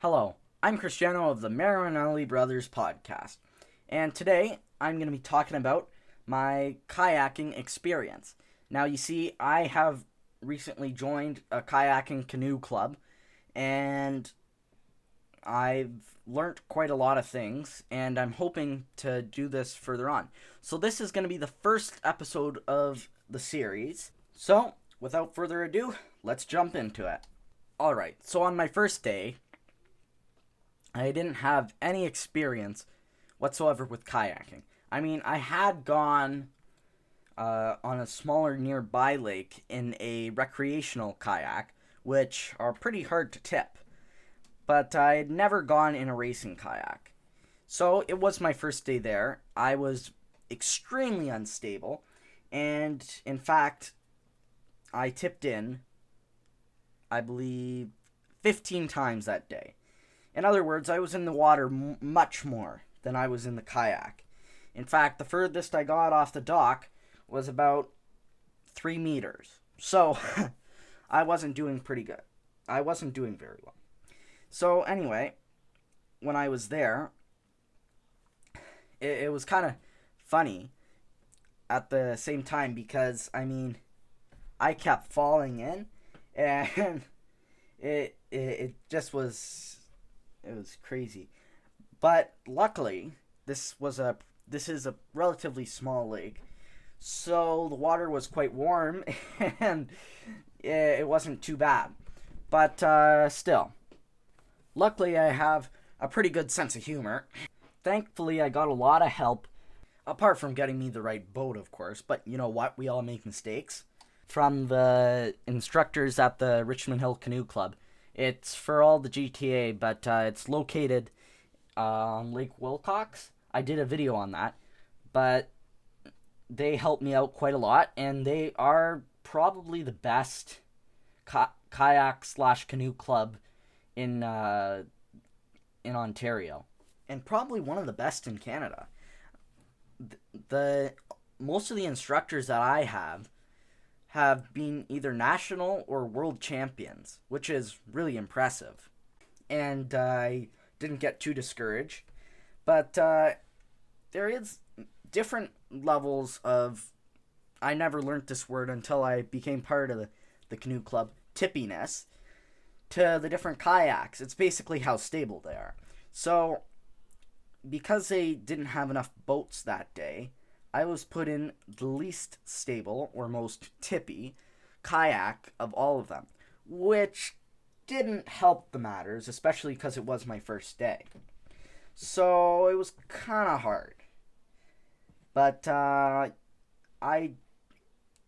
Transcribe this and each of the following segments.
Hello, I'm Cristiano of the Marinelli Brothers podcast, and today I'm going to be talking about my kayaking experience. Now, you see, I have recently joined a kayaking canoe club, and I've learnt quite a lot of things, and I'm hoping to do this further on. So, this is going to be the first episode of the series. So, without further ado, let's jump into it. Alright, so on my first day, I didn't have any experience whatsoever with kayaking. I mean, I had gone on a smaller nearby lake in a recreational kayak, which are pretty hard to tip, but I'd never gone in a racing kayak. So it was my first day there. I was extremely unstable, and in fact, I tipped in, I believe, 15 times that day. In other words, I was in the water much more than I was in the kayak. In fact, the furthest I got off the dock was about 3 meters. So, I wasn't doing pretty good. I wasn't doing very well. So, anyway, when I was there, it was kind of funny at the same time because, I mean, I kept falling in, and it just was... It was crazy. But luckily, this is a relatively small lake, so the water was quite warm, and it wasn't too bad. But still, luckily I have a pretty good sense of humor. Thankfully, I got a lot of help, apart from getting me the right boat, of course. But you know what? We all make mistakes. From the instructors at the Richmond Hill Canoe Club. It's for all the GTA, but it's located on Lake Wilcox. I did a video on that, but they helped me out quite a lot, and they are probably the best kayak/canoe club in Ontario, and probably one of the best in Canada. The most of the instructors that I have been either national or world champions, which is really impressive. And I didn't get too discouraged. But there is different levels of... I never learned this word until I became part of the canoe club, tippiness, to the different kayaks. It's basically how stable they are. So, because they didn't have enough boats that day, I was put in the least stable, or most tippy, kayak of all of them, which didn't help the matters, especially because it was my first day. So it was kind of hard. But I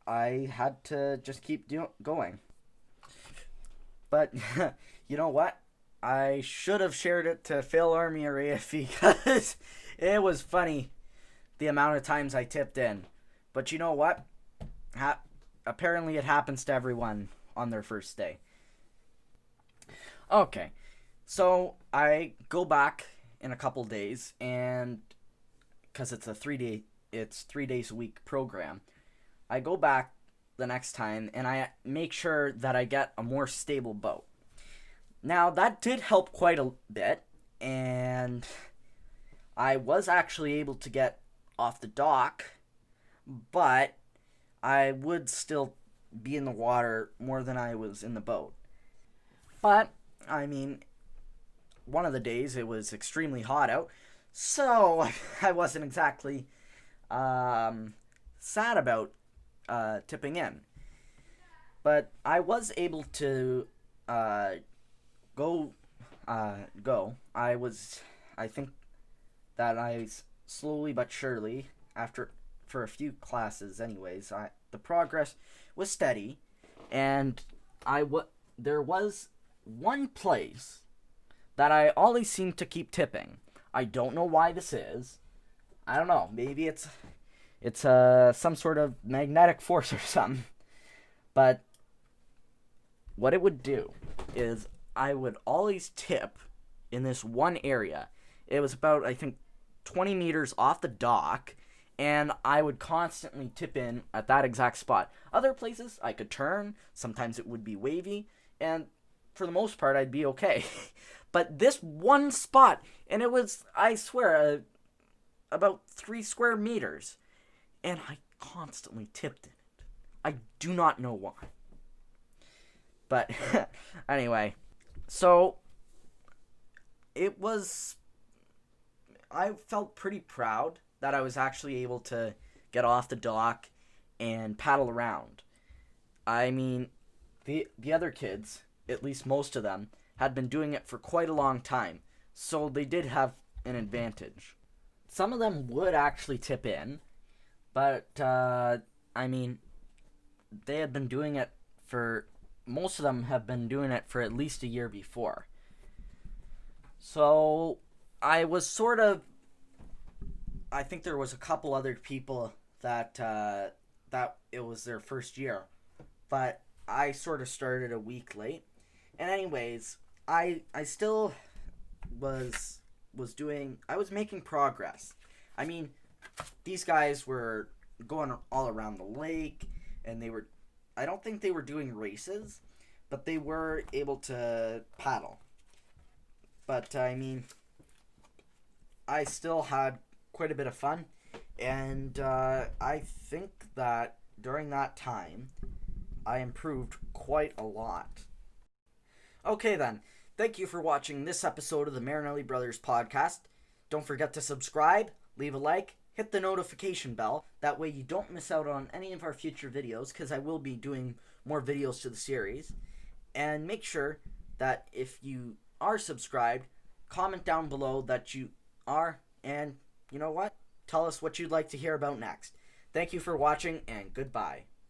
had to just keep going. But you know what? I should have shared it to Phil Army or AFE because it was funny. The amount of times I tipped in. But you know what? Apparently it happens to everyone on their first day. Okay. So I go back in a couple days, and because it's 3 days a week program, I go back the next time and I make sure that I get a more stable boat. Now that did help quite a bit, and I was actually able to get off the dock, but I would still be in the water more than I was in the boat. But, I mean, one of the days it was extremely hot out, so I wasn't exactly sad about tipping in. But I was able to go. I think that I slowly but surely, for a few classes anyways, the progress was steady, and there was one place that I always seem to keep tipping. I don't know why this is. I don't know. Maybe it's some sort of magnetic force or something. But what it would do is I would always tip in this one area. It was about, I think, 20 meters off the dock, and I would constantly tip in at that exact spot. Other places I could turn, sometimes it would be wavy, and for the most part I'd be okay. But this one spot, and it was, I swear, about 3 square meters, and I constantly tipped in it. I do not know why. But anyway, so it was, I felt pretty proud that I was actually able to get off the dock and paddle around. I mean, the other kids, at least most of them, had been doing it for quite a long time, so they did have an advantage. Some of them would actually tip in, but I mean, they had been doing it for, most of them have been doing it for at least a year before. So I was sort of, I think there was a couple other people that that it was their first year, but I sort of started a week late. And anyways, I still was doing, I was making progress. I mean, these guys were going all around the lake, and they were, I don't think they were doing races, but they were able to paddle. But I mean, I still had quite a bit of fun, and I think that during that time, I improved quite a lot. Okay then, thank you for watching this episode of the Marinelli Brothers podcast. Don't forget to subscribe, leave a like, hit the notification bell. That way you don't miss out on any of our future videos, because I will be doing more videos to the series. And make sure that if you are subscribed, comment down below that you are, and you know what? Tell us what you'd like to hear about next. Thank you for watching, and goodbye.